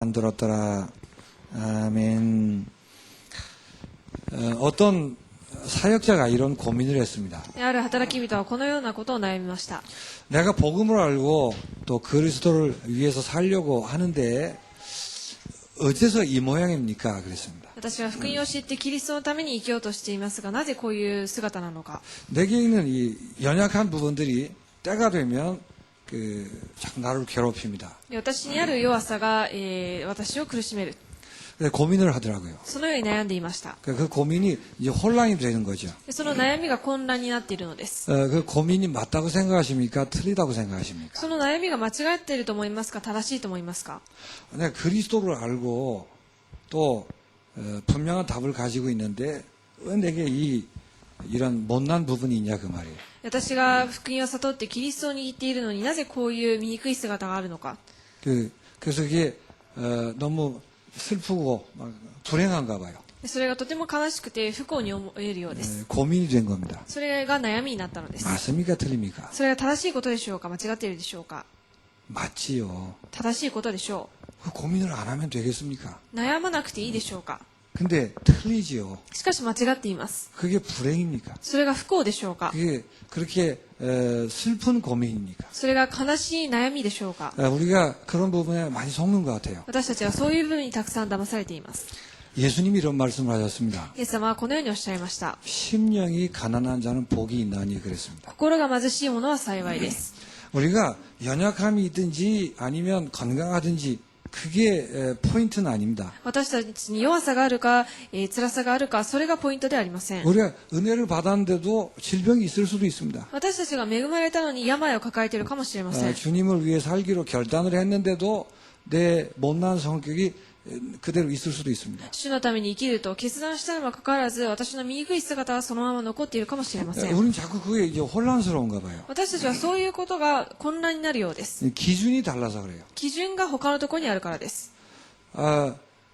만들었더라. 아멘. 어떤 사역자가 이런 고민을 했습니다. ある働き人はこのようなことを悩みました。 내가 복음을 알고 또 그리스도를 위해서 살려고 하는데 어째서 이 모양입니까? 그랬습니다. 私は福音を知ってキリストのために生きようとしていますが、なぜこういう姿なのか。 내게 있는 이 연약한 부분들이 때가 되면 자꾸 나를 괴롭힙니다. 私にある弱さが、私を苦しめる。 고민을 하더라고요. そのように悩んでいました。 그 고민이 이제 혼란이 되는 거죠. その悩みが混乱になっているのです。 그 고민이 맞다고 생각하십니까? 틀리다고 생각하십니까? その悩みが間違っていると思いますか、正しいと思いますか。 내가 그리스도를 알고 또 분명한 답을 가지고 있는데 왜 내게 이런 못난 부분이 있냐 그 말이에요. 私が福音を悟ってキリストを握っているのになぜこういう醜い姿があるのか。 그래서 이게 너무 슬프고 막 불행한가 봐요. それがとても悲しくて不幸に思えるようです。 고민이 된 겁니다. それが悩みになったのです。 맞습니까? 틀립니까? それが正しいことでしょうか、間違っているでしょうか。 맞지요. 正しいことでしょ 그 고민을 안 하면 되겠습니까? う。悩まなくていいでしょうか。 근데 틀리지요. しかし間違っています。 그게 불행입니까? それが不幸でしょうか。 그게 그렇게 슬픈 고민입니까? それが悲しい悩みでしょうか。 우리가 그런 부분에 많이 속는 것 같아요. 私たちはそういう部分にたくさん騙されています。 예수님이 이런 말씀을 하셨습니다. イエス様はこのようにおっしゃいました。 심령이 가난한 자는 복이 있나니 그랬습니다. 心が貧しい者は幸いです。 우리가 연약함이 있든지 아니면 건강하든지 그게 포인트는 아닙니다. 私たちに弱さがあるか、辛さがあるか、それがポイントではありません。 우리가 은혜를 받았는데도 질병이 있을 수도 있습니다. 私たちが恵まれたのに病を抱えているかもしれません。 주님을 위해 살기로 결단을 했는데도 내 못난 성격이 그대로 있을 수도 있습니다. 主のために生きると決断したにもかかわらず、私の醜い姿はそのまま残っているかもしれません。 우리는 자꾸 그게 이제 혼란스러운가 봐요. 私たちはそういうことが混乱になるようです。 기준이 달라서 그래요. 基準が他のところにあるからです。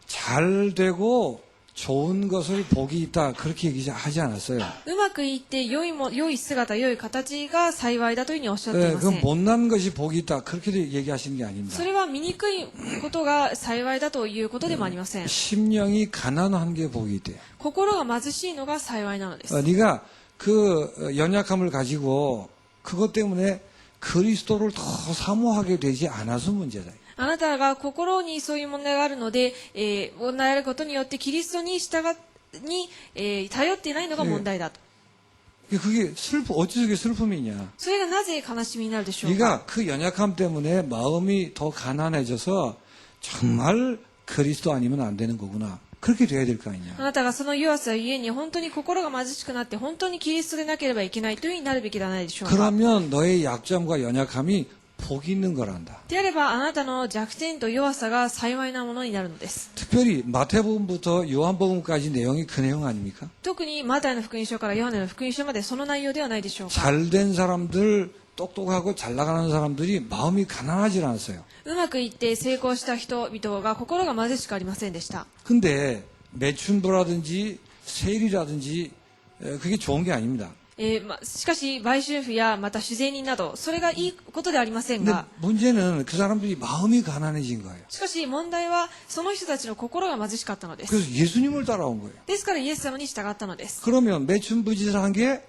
잘 되고 좋은 것을 복이 있다 그렇게 얘기하지 않았어요. うまくいって良い姿、良い形が幸いだというふうにおっしゃっていま 그 せん。 못난 것이 복이 있다 그렇게 얘기하시는 게 아닙니다. それは醜いことが幸いだということでもありません。 심령이 가난한 게 복이 있대. 心が貧しいのが幸いなのです。 네가 그 연약함을 가지고 그것 때문에 그리스도를 더 사모하게 되지 않아서 문제다. あなたが心にそういう問題があるので、問題があることによってキリストに頼っていないのが問題だと。 그게 어찌 그게 슬픔이냐? それがなぜ悲しみになるでしょうか。 네가 그 연약함 때문에 마음이 더 가난해져서 정말 그리스도 아니면 안 되는 거구나. 그렇게 돼야 될 거 あ 아니냐? なたがその弱さゆえに本当に心が貧しくなって本当にキリストでなければいけないというふうになるべきではないでしょうか。 그러면 너의 약점과 연약함이 복이 있는 거란다. であればあなたの弱点と弱さが幸いなものになるのです。 특별히 마태복음부터 요한복음까지 내용이 그 내용 아닙니까? 特にマタイの福音書からヨハネの福音書までその内容ではないでしょうか。 잘된 사람들, 똑똑하고 잘 나가는 사람들이 마음이 가난하지 않았어요. うまくいって成功した人々が心が貧しくありませんでした。 근데 매춘부라든지 세일이라든지 그게 좋은 게 아닙니다. しかし売春婦やまた酒税人などそれがいいことではありません 근데 が、 문제는 그 사람들이 마음이 가난해진 거예요. しかし問題はその人たちの心が貧しかったのです。 그래서 예수님을 따라온 거예요. ですからイエス様に従ったのです。 그러면 매춘부짓을 한 게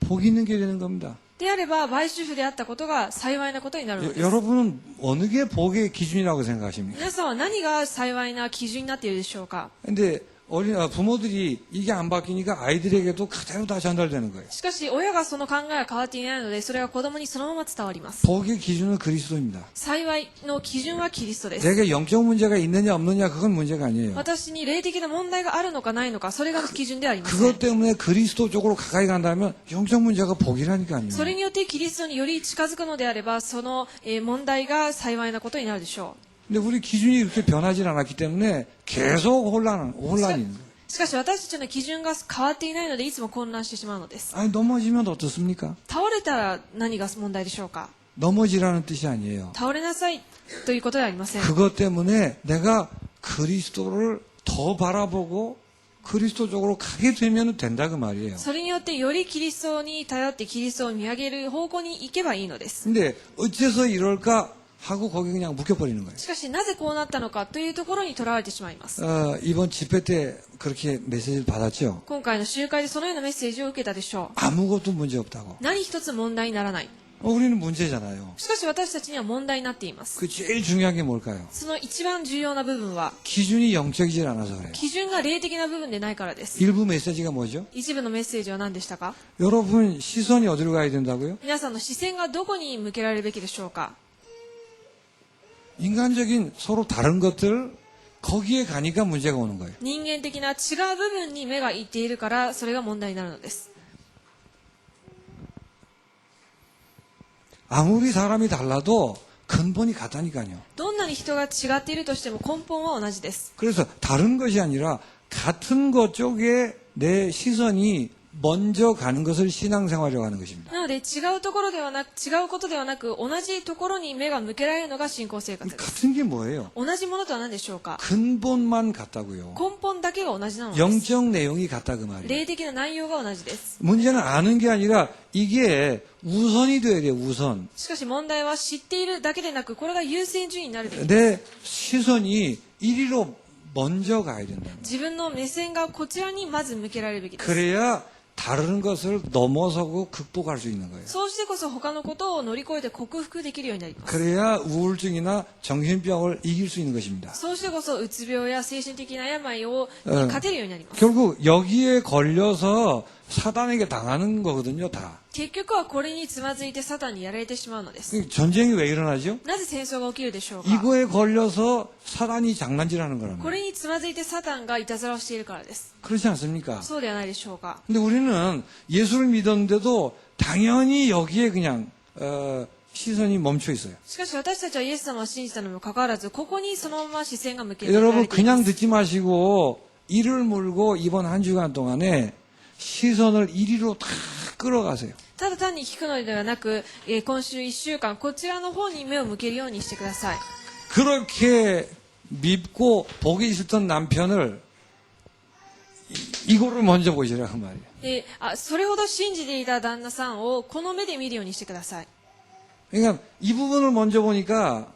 복이 있는 게 되는 겁니다. であれば売春婦であったことが幸いなことになるのです。 여러분은 어느 게 복의 기준이라고 생각하십니까? 皆さんは何が幸いな基準になっているでしょうか。 근데 부모들이 이게 안 바뀌니까 아이들에게도 그대로 다 전달되는 거예요. しかし親がその考えが変わっていないのでそれが子供にそのまま伝わります。 복의 기준은 그리스도입니다. 幸いの基準はキリストです。 내게 영적 문제가 있느냐 없느냐 그건 문제가 아니에요. 私に霊的な問題があるのかないのかそれが基準ではありません。 그것 때문에 그리스도 쪽으로 가까이 간다면 영적 문제가 복이라니까 아니에요. それによってキリストにより近づくのであればその問題が幸いなことになるでしょ 근데 우리 기준이 그렇게 변하지 않았기 때문에 계속 혼란이 있는 거예요. う。しかし私たちの基準が変わっていないのでいつも混乱してしまうのです。 아니 넘어지면 어떻습니까? 倒れたら何が問題でしょうか。 넘어지라는 뜻이 아니에요. 倒れなさいということではありません。 그것 때문에 내가 그리스도를 더 바라보고 그리스도 쪽으로 가게 되면 된다 그 말이에요. それによってよりキリストに頼ってキリストを見上げる方向に行けばいいのです。 근데 어째서 이럴까 하고 거기 그냥 묶여버리는 거예요. しかしなぜこうなったのかというところにとらわれてしまいます。 이번 집회 때 그렇게 메시지를 받았죠. 今回の集会でそのようなメッセージを受けたでしょう。 아무것도 문제 없다고. 何一つ問題にならない。 우리는 문제잖아요. しかし私たちには問題になっています。 그 제일 중요한 게 뭘까요? その一番重要な部分は 기준이 영적이질 않아서 그래요. 基準が霊的な部分でないからです。 일부 메시지가 뭐죠? 一部のメッセージは何でしたか？ 여러분 시선이 어디로 가야 된다고요? 皆さんの視線がどこに向けられるべきでしょうか？ 인간적인 서로 다른 것들 거기에 가니까 문제가 오는 거예요. 人間的な違う部分に目がいっているからそれが問題になるのです。 아무리 사람이 달라도 근본이 같다니까요. どんなに人が違っているとしても根本は同じです。 그래서 다른 것이 아니라 같은 것 쪽에 내 시선이 먼저 가는 것을 신앙생활이라고 하는 것입니다. なので違うところではなく違うことではなく同じところに目が向けられるのが信仰生活です。 같은 게 뭐예요? 同じものとは何でしょうか？ 근본만 같다고요. 根本だけが同じなのです。 영적 내용이 같다 그 말이에요. 霊的な内容が同じです。 문제는 아는 게 아니라 이게 우선이 돼야 돼요. 우선. しかし問題は知っているだけでなくこれが優先順位になるべきです。 내 시선이 이리로 먼저 가야 된다. 自分の目線がこちらにまず向けられるべきです。 그래야 다른 것을 넘어서고 극복할 수 있는 거예요. そうしてこそ他のことを乗り越えて克服できるようになります。 그래야 우울증이나 정신병을 이길 수 있는 것입니다. そうしてこそうつ病や精神的な病に勝てるようになります。 결국 여기에 걸려서 사단에게 당하는 거거든요, 다. 結局はこれにつまずいてサタンにやられてしまうのです。 전쟁이 왜 일어나죠? なぜ戦争が起きるでしょうか？ 이거에 걸려서 사단이 장난질하는 거랍니다. これにつまずいてサタンがいたずらをしているからです。 그렇지 않습니까? そうではないでしょうか？ 근데 우리는 예수를 믿었는데도 당연히 여기에 그냥 시선이 멈춰 있어요. しかし私たちはイエス様を信じたのにもかかわらずここにそのまま視線が向けられてい 여러분 ます。 그냥 듣지 마시고 이를 물고 이번 한 주간 동안에 시선을 이리로 다 끌어가세요. ただ単に聞くのではなく、今週1週間こちらの方に目を向けるようにしてください。 그렇게 밉고 보기 싫던 남편을 이거를 먼저 보시라 그 말이에요. それほど信じていた旦那さんをこの目で見るようにしてください。 그러니까 이 부분을 먼저 보니까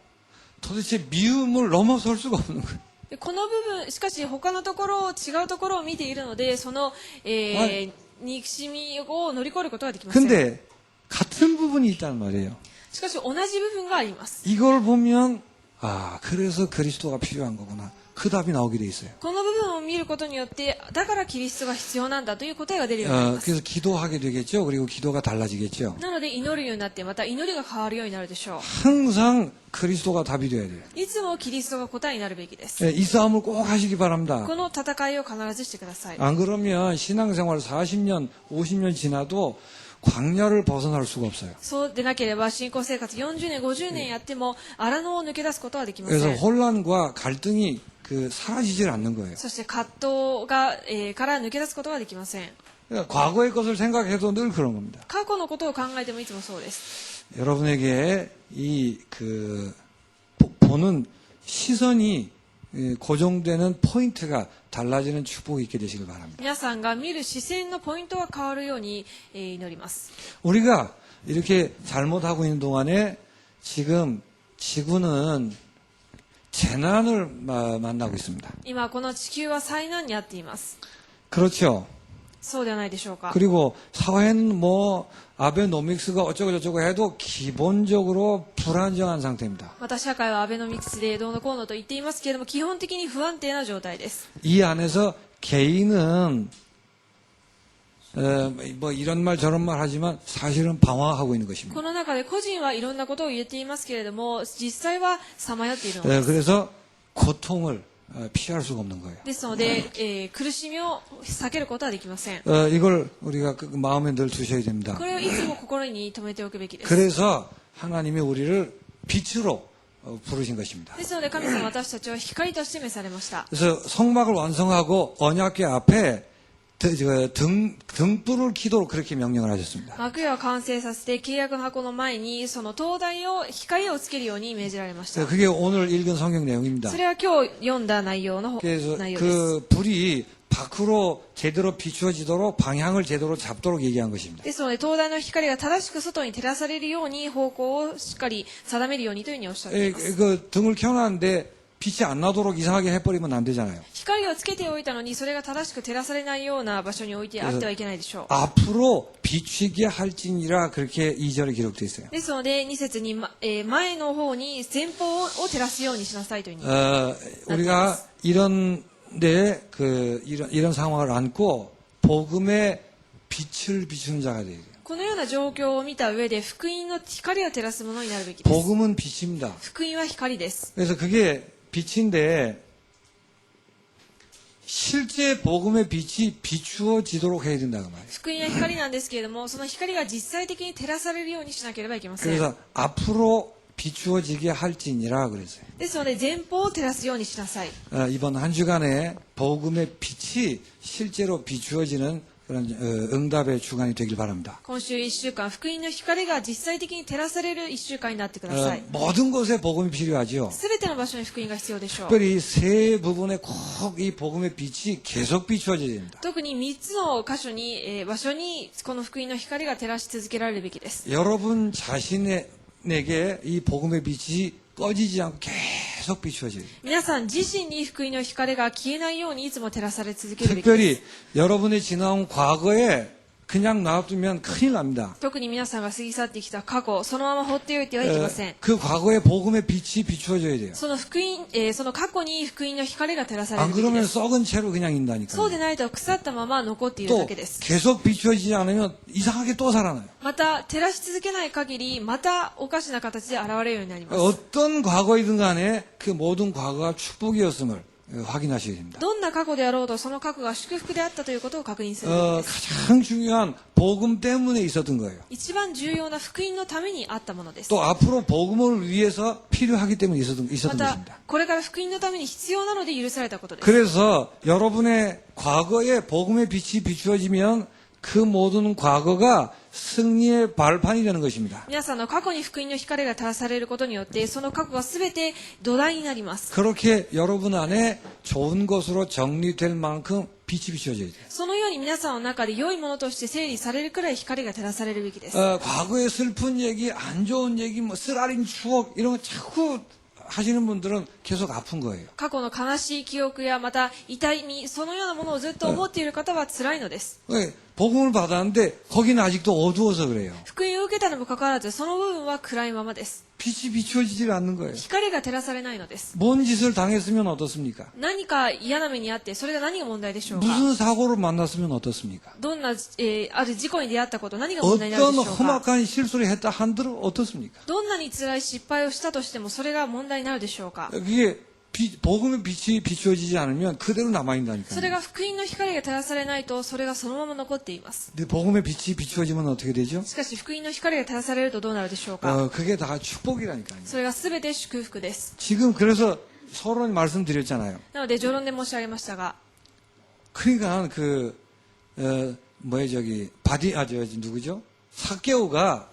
도대체 미움을 넘어설 수가 없는 거예요. でこの部分しかし他のところ違うところを見ているのでその、憎しみを乗り越えることができません。 근데 같은 부분이 있단 말이에요. しかし同じ部分があります。 이걸 보면 아 그래서 그리스도가 필요한 거구나. 그 답이 나오게 돼 있어요. この部分を見ることによってだからキリストが必要なんだという答えが出るようになります。 그래서 기도하게 되겠죠. 그리고 기도가 달라지겠죠. なので祈るようになってまた祈りが変わるようになるでしょう。 항상 그리스도가 답이 돼야 돼요. いつもキリストが答えになるべきです。 이 싸움을 꼭 하시기 바랍니다. この戦いを必ずしてください。 안 그러면 신앙생활 40년, 50년 지나도 광야를 벗어날 수가 없어요. そうでなければ信仰生活40年50年やっても荒野を抜け出すことはできませ 그래서 ん。 혼란과 갈등이 사라지질 않는 거예요. そして葛藤が、から抜け出すことはできません。 그러니까 과거의 것을 생각해도 늘 그런 겁니다. 過去のことを考えてもいつもそうです。 여러분에게 보는 시선이 고정되는 포인트가 달라지는 축복이 있게 되시길 바랍니다. 皆さんが見る視線のポイントが変わるように、祈ります。 우리가 이렇게 잘못하고 있는 동안에 지금 지구는 재난을 만나고 있습니다. 今この地球は災難にあっています。 그렇죠. そうではないでしょうか。 그리고 사회는 뭐 아베노믹스가 어쩌고 저쩌고 해도 기본적으로 불안정한 상태입니다. また社会はアベノミクスでどうのこうのと言っていますけれども基本的に不安定な状態です。 이 안에서 개인은 뭐 이런 말 저런 말 하지만 사실은 방황하고 있는 것입니다. この中で個人はいろんなことを言っていますけれども実際はさまよっているのです。 그래서 고통을 피할 수가 없는 거예요. ですので、苦しみを避けることはできません。 이걸 우리가 마음에 늘 두셔야 됩니다. これをいつも心に留めておくべきです。 그래서 하나님이 우리를 빛으로 부르신 것입니다. ですので神様は私たちを光として召されました。 그래서 성막을 완성하고 언약궤 앞에 등불을 기도로 그렇게 명령을 하셨습니다. 幕屋を完成させて契約の箱の前にその灯台を光をつけるように命じられました。 그게 오늘 읽은 성경 내용입니다. それは今日読んだ内容の 그래서 内容です。 그 불이 밖으로 제대로 비추어지도록 방향을 제대로 잡도록 얘기한 것입니다. ですので、灯台の光が正しく外に照らされるように方向をしっかり定めるようにというふうにおっしゃっています。 그 등을 켜놨는데 빛이 안 나도록 이상하게 해버리면 안 되잖아요. 光をつけておいたのにそれが正しく照らされないような場所に置いてあってはいけないでしょう。 앞으로 비추게 할지니라 그렇게 2절에 기록되어 있어요. ですので、2節に、前の方に前方を照らすようにしなさいというふうに。 우리가 이런 상황을 안고 복음의 빛을 비추는 자가 되어야 돼요. このような状況を見た上で福音の光を照らすものになるべきです。 복음은 빛입니다. 福音は光です。 그래서 그게 빛인데 실제 복음의 빛이 비추어지도록 해야 된다고 말이에요. 福音は光なんですけれども、その光が実際的に照らされるようにしなければいけません。 그래서 앞으로 비추어지게 할지니라 그랬어요. ですので、前方を照らすようにしなさい。 이번 한 주간에 복음의 빛이 실제로 비추어지는 그런 응답의 주간이 되길 바랍니다. 今週1週間、福音の光が実際的に照らされる1週間になってください。 모든 곳에 복음이 필요하죠. すべての場所に福音が必要でしょう。 특별히 세 부분에 꼭 이 복음의 빛이 계속 비추어져야 됩니다. 特に3つの箇所に、場所にこの福音の光が照らし続けられるべきです。 여러분 자신에게 이 복음의 빛이 꺼지지 않고 계속 비추어져야 돼요. 皆さん自身に福音の光が消えないようにいつも照らされ続けるべきです。 특별히 여러분이 지나온 과거에 그냥 놔두면 큰일 납니다. 特に皆さんが過ぎ去ってきた過去、そのまま放っておいてはいけません。 그 과거에 복음의 빛이 비추어져야 돼요. その福音、その過去に福音の光が照らされ 안 るべき 그러면 です。 썩은 채로 그냥 있다니까요. そうでないと腐ったまま残っている 또 だけです。 계속 비추어지지 않으면 이상하게 또 살아나요. また照らし続けない限り、またおかしな形で現れるようになります。 어떤 과거이든 간에 그 모든 과거가 축복이었음을 확인하셔야 됩니다. どんな過去であろうと、その過去が祝福であったということを確認するべきです。 가장 중요한 복음 때문에 있었던 거예요. 一番重要な福音のためにあったものです。 또 앞으로 복음을 위해서 필요하기 때문에 있었던 ま 것입니다. た、これから福音のために必要なので許されたことです。 그래서 여러분의 과거에 복음의 빛이 비추어지면 그 모든 과거가 승리의 발판이 되는 것입니다. 皆さんの過去に福音の光が照らされることによって、その過去がすべて土台になります。 그렇게 여러분 안에 좋은 것으로 정리될 만큼 빛이 비추어져야 돼요. そのように皆さんの中で良いものとして整理されるくらい光が照らされるべきです。 과거의 슬픈 얘기, 안 좋은 얘기, 뭐 쓰라린 추억 이런 거 자꾸 하시는 분들은 계속 아픈 거예요. 過去の悲しい記憶やまた痛み、そのようなものをずっと思っている方は辛いのです。 복음을 받았는데 거기는 아직도 어두워서 그래요. 福音を受けたにもかかわらず、その部分は暗いままです。 빛이 비추어지질 않는 거예요. 光が照らされないのです。 뭔 짓을 당했으면 어떻습니까? 何か嫌な目にあって、それが何が問題でしょうか。 무슨 사고를 만났으면 어떻습니까? どんな、ある事故に出会ったこと、何が問題になる 어떤 でしょうか。 험악한 실수를 했다 한들 어떻습니까? どんなに辛い失敗をしたとしても、それが問題になるでしょうか。 그게 복음의 빛이 비추어지지 않으면 그대로 それ 남아있다니까요. が福音の光が照らされないと、それがそのまま残っています。 근데 복음의 빛이 비추어지면 어떻게 되죠? しかし、福音の光が照らされるとどうなるでしょうか。 그게 다 축복이라니까요. それが全て祝福です。 지금 그래서 서론이 말씀드렸잖아요. なので、序論で申し上げましたが、 그러니까 누구죠? 삭개오가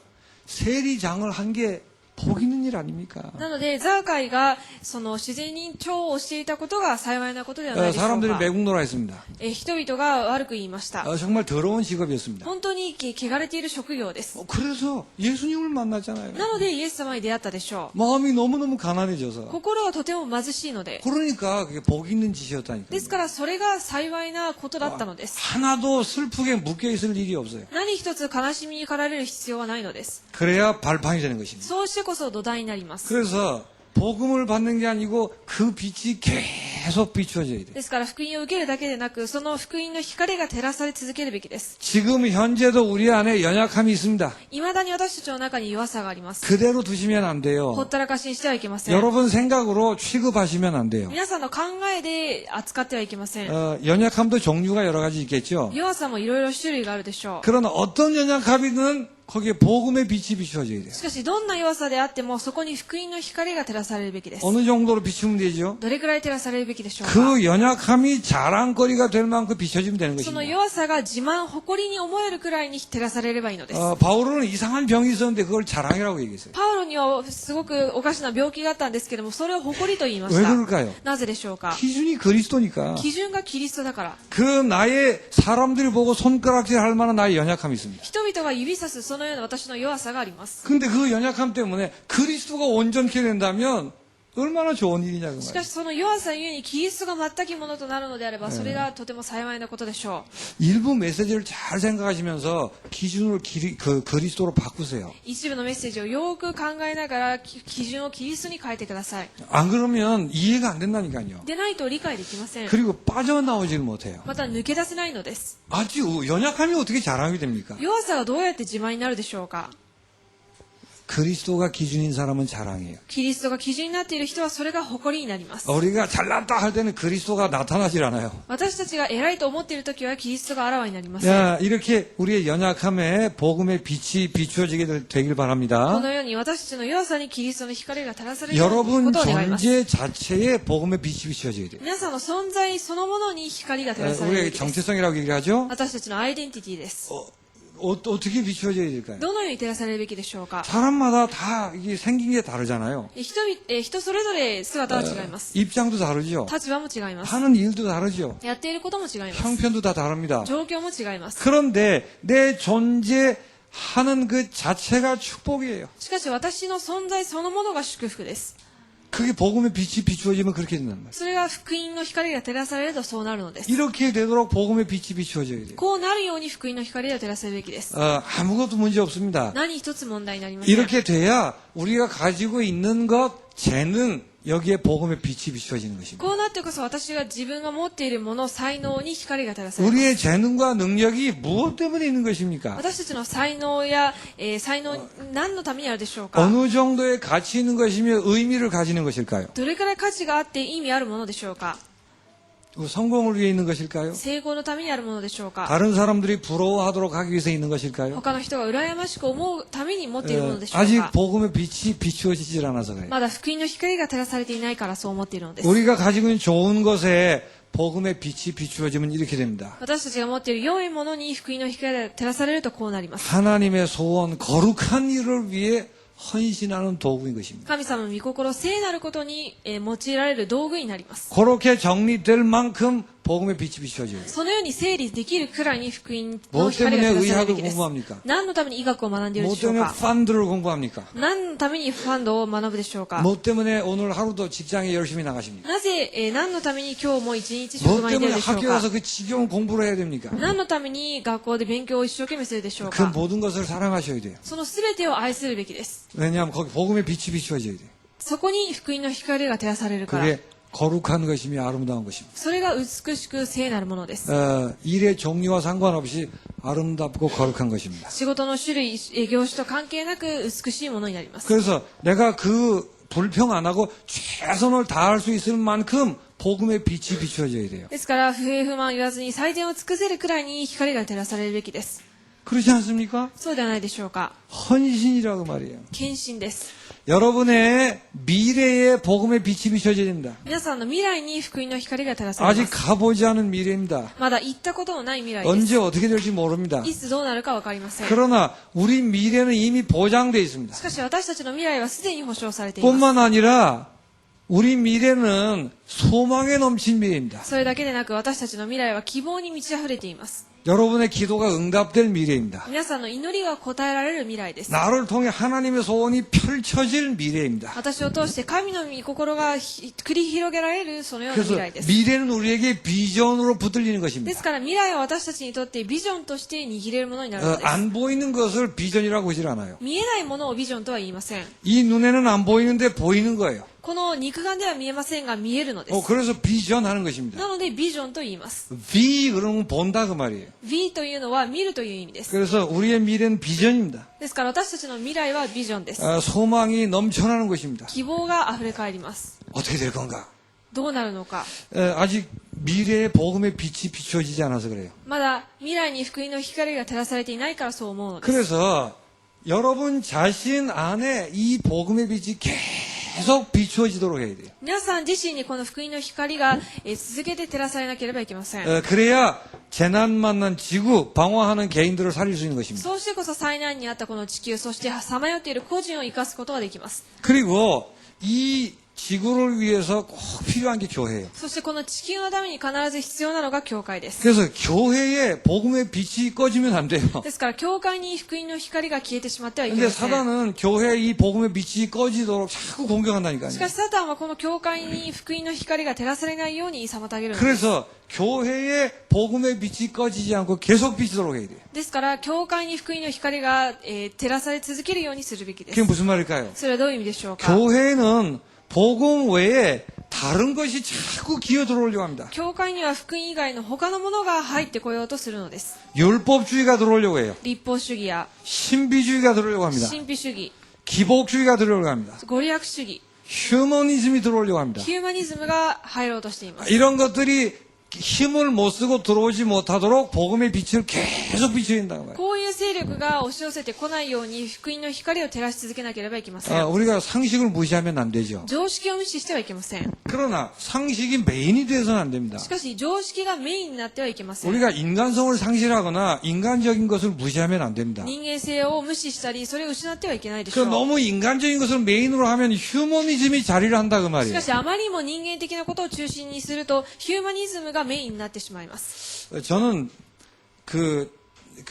세리장을 한 게 복 있는 일 아닙니까? なので、ザーカイがその自然に長をしていたことが幸いなことではないでしょう 사람들이 か。 매국노라 했습니다. 人々が悪く言いました。 정말 더러운 직업이었습니다. 本当に汚れている職業です。 그래서 예수님을 만났잖아요. なので、イエス様に出会ったでしょ 마음이 너무너무 가난해져서. う。心はとても貧しいので。 그러니까 그게 복 있는 짓이었다니까요. ですから、それが幸いなことだったのです。 하나도 슬프게 묶여 있을 일이 없어요. 何一つ悲しみに駆られる必要はないのです。 그래야 발판이 되는 것입니다. そうしてこそ土台になります。 그래서 복음을 받는 게 아니고 그 빛이 계속 비추어져야 돼요. ですから、福音を受けるだけでなく、その福音の光が照らされ続けるべきです。 지금 현재도 우리 안에 연약함이 있습니다. 未だに私たちの中に弱さがあります。 그대로 두시면 안 ほっ 돼요. たらかしにしてはいけません。 여러분 생각으로 취급하시면 안 돼요. 皆さんの考えで扱ってはいけません。 연약함도 종류가 여러 가지 있겠죠. 弱さもいろいろ種類があるでしょう。 그러나 어떤 연약함이든 거기에 복음의 빛이 비추어져야 돼요. しかし、どんな弱さであっても、そこに福音の光が照らされるべきです。 어느 정도로 비추면 되죠? どれくらい照らされるべきべきでしょうか。 그 연약함이 자랑거리가 될 만큼 비춰지면 되는 その 것입니다. 弱さが自慢、誇りに思えるくらいに照らされればいいのです。 바울은 이상한 병이 있었는데 그걸 자랑이라고 얘기했어요. パウロにはすごくおかしな病気があったんですけども、それを誇りと言いまし 왜 た。 그럴까요? なぜでしょうか。 기준이 그리스도니까. 基準がキリストだから。 그 나의 사람들이 보고 손가락질 할 만한 나의 연약함이 있습니다. 人々が指さすそのような私の弱さがあります。 근데 그 연약함 때문에 그리스도가 온전케 된다면 얼마나 좋은 일이냐 그 しか 말이에요. しその弱さゆえにキリストが全きものとなるのであれば、それがとても幸いなことでしょう。 일부 메시지를 잘 생각하시면서 기준을 그리스도로 바꾸세요. 一部のメッセージをよく考えながら基準をキリストに変えてください。 안 그러면 이해가 안 된다니까요. でないと理解できません。 그리고 빠져나오질 못해요. また抜け出せないのです。 아주 연약함이 어떻게 자랑이 됩니까? 弱さがどうやって自慢になるでしょうか。 그리스도가 기준인 사람은 자랑이에요. キリストが基準になっている人はそれが誇りになります。 우리가 잘났다 할 때는 그리스도가 나타나질 않아요. 私たちが偉いと思っている時はキリストがあらわになりません。 야, 이렇게 우리의 연약함에 복음의 빛이 비추어지게 되길 こ 바랍니다. のように私たちの弱さにキリストの光が照らされるようにこ 여러분 とを願います。 존재 자체에 복음의 빛이 비추어져야 돼요. 皆さんの存在そのものに光が照らされるべ 우리의 きです。 정체성이라고 얘기하죠. 私たちのアイデンティティです。 어떻게 비추어져야 될까요? どのように照らされるべきでしょうか。 사람마다 다 이게 생긴 게 다르잖아요. 人それぞれ姿は違います。 입장도 다르죠. 立場も違います。 하는 일도 다르죠. やっていることも違います。 형편도 다 다릅니다. 状況も違います。 그런데 내 존재하는 그 자체가 축복이에요. しかし私の存在そのものが祝福です。 그게 복음의 빛이 비추어지면 그렇게 된단 말이에요. それが福音の光が照らされるとそうなるのです。 이렇게 되도록 복음의 빛이 비추어져야 돼요. こうなるように福音の光を照らせるべきです。 아무것도 문제 없습니다. 何一つ問題になりません。 이렇게 돼야 우리가 가지고 있는 것, 재능, 여기에 복음의 빛이 비추어지는 것입니다. こうなってこそ私が自分が持っているもの、才能に光が照らされます。 우리의 재능과 능력이 무엇 때문에 있는 것입니까? 私たちの才能や、才能、何のためにあるでしょうか。 어느 정도의 가치 있는 것이며 의미를 가지는 것일까요? どれくらい価値があって意味あるものでしょうか。 성공을 위해 있는 것일까요? 成功のためにあるものでしょうか。 다른 사람들이 부러워하도록 하기 위해서 있는 것일까요? 他の人が羨ましく思うために持っているものでしょう 아직 か。 복음의 빛이 비추어지질 않아서 그래요. まだ福音の光が照らされていないからそう思っているのです。 우리가 가지고 있는 좋은 것에 복음의 빛이 비추어지면 이렇게 됩니다. 私たちが持っている良いものに福音の光が照らされるとこうなります。 하나님의 소원, 거룩한 일을 위해 헌신하는 도구인 것입니다. 神様の御心、聖なることに、用いられる道具になります。 그렇게 정리될 만큼 복음의 빛이 비추어져요. そのように整理できるくらいに福音 뭐 の光が 때문에 照らされるべ 의학을 きです。 공부합니까? 何のために医学を学んでいる 뭐 でしょう 때문에 か。 펀드를 공부합니까? 何のためにファンドを学ぶでしょうか。 뭐 때문에 오늘 하루도 직장에 열심히 나가십니까? なぜ、何のために今日も一日職 뭐 場に出る 때문에 でしょう 학교 か。 가서 그 지겨운 공부를 해야 됩니까? 何のために学校で勉強を一生懸命するでしょう 그 か。 모든 것을 사랑하셔야 돼요. その全てを愛するべきです。 왜냐하면 거기 복음의 빛이 비추어져야 돼요. そこに福音の光が照らされるから。 그게 거룩한 것이며 아름다운 것입니다. それが美しく聖なるものです。 일의 종류와 상관없이 아름답고 거룩한 것입니다. 仕事の種類、業種と関係なく美しいものになります。 그래서 내가 그 불평 안 하고 최선을 다할 수 있을 만큼 복음의 빛이 비추어져야 돼요. ですから、不平不満言わずに最善を尽くせるくらいに光が照らされるべきです。 그렇지 않습니까? そうではないでしょうか。 헌신이라고 말이에요. 献身です。 여러분의 미래에 복음의 빛이 비춰져야 됩니다. 皆さんの未来に福音の光が照らされ 아직 ます。 가보지 않은 미래입니다. まだ行ったことのない未来です。 언제 어떻게 될지 모릅니다. いつどうなるかわかりません。 그러나 우리 미래는 이미 보장되어 있습니다. しかし私たちの未来はすでに保証されています。 뿐만 아니라 우리 미래는 소망에 넘친 미래입니다. それだけでなく私たちの未来は希望に満ち溢れています。 여러분의 기도가 응답될 미래입니다. 皆さんの祈りが応えられる未来です。 나를 통해 하나님의 소원이 펼쳐질 미래입니다. 私を通して神の御心が繰り広げられるそのような 그래서 未来です。 미래는 우리에게 비전으로 붙들리는 で 것입니다. すから未来は私たちにとってビジョンとして握れるものになるのです。 안 보이는 것을 비전이라고 하질 않아요. 見えないものをビジョンとは言いません。 이 눈에는 안 보이는데 보이는 거예요. この肉眼では見えませんが見えるのです。 그래서 비전하는 것입니다. なのでビジョンと言います。 V 그러면 본다 그 말이에요. V というのは見るという意味です。 그래서 우리의 미래는 비전입니다. ですから私たちの未来はビジョンです。 소망이 넘쳐나는 것입니다. 希望が溢れ返ります。 어떻게 될 건가? どうなるのか。 아직 미래의 복음의 빛이 비춰지지 않아서 그래요. まだ未来に福音の光が照らされていないからそう思うのです。 그래서 여러분 자신 안에 이 복음의 빛이 계속 비추어지도록 해야 돼요. 皆さん自身にこの福音の光が、続けて照らされなければいけません。 그래야 재난 만난 지구 방어하는 개인들을 살릴 수 있는 것입니다. そうしてこそ災難にあったこの地球、そしてさまよっている個人を生かすことができます。 그리고 이 지구를 위해서 꼭 필요한 게 교회예요. そしてこの地球のために必ず必要なのが教会です。 그래서 교회에 복음의 빛이 꺼지면 안 돼요. ですから教会に福音の光が消えてしまってはいけ 근데 ません。 사단은 교회에 이 복음의 빛이 꺼지도록 자꾸 공격한다니까요. しかしサタンはこの教会に福音の光が照らされないように妨げるのです。 그래서 교회에 복음의 빛이 꺼지지 않고 계속 비치도록 해야 돼요. ですから教会に福音の光が、照らされ続けるようにするべきで 그게 す。 무슨 말일까요? それはどういう意味でしょうか。 교회는 복음 외에 다른 것이 자꾸 기어 들어오려고 합니다. 教会には福音以外の他のものが入ってこようとするのです。 율법주의가 들어오려고 해요. 立法主義や 신비주의가 들어오려고 합니다. 神秘主義、 기복주의가 들어오려고 합니다. ご利益主義、 휴머니즘이 들어오려고 합니다. ヒューマニズムが入ろうとしています。 이런 것들이 힘을 못 쓰고 들어오지 못하도록 복음의 빛을 계속 비춰야 된다는 거예요. こういう勢力が押し寄せてこないように福音の光を照らし続けなければいけません。 우리가 상식을 무시하면 안 되죠. 常識を無視してはいけません。 그러나 상식이 메인이 돼서는 안 됩니다. しかし常識がメインになってはいけません。 우리가 인간성을 상실하거나 인간적인 것을 무시하면 안 됩니다. 人間性を無視したり、それを失ってはいけないでしょ 그 う。 너무 인간적인 것을 메인으로 하면 휴머니즘이 자리를 한다 그 し 말이에요. かしあまりにも人間的なことを中心にすると、ヒューマニズムがメインになってしまいます。 저는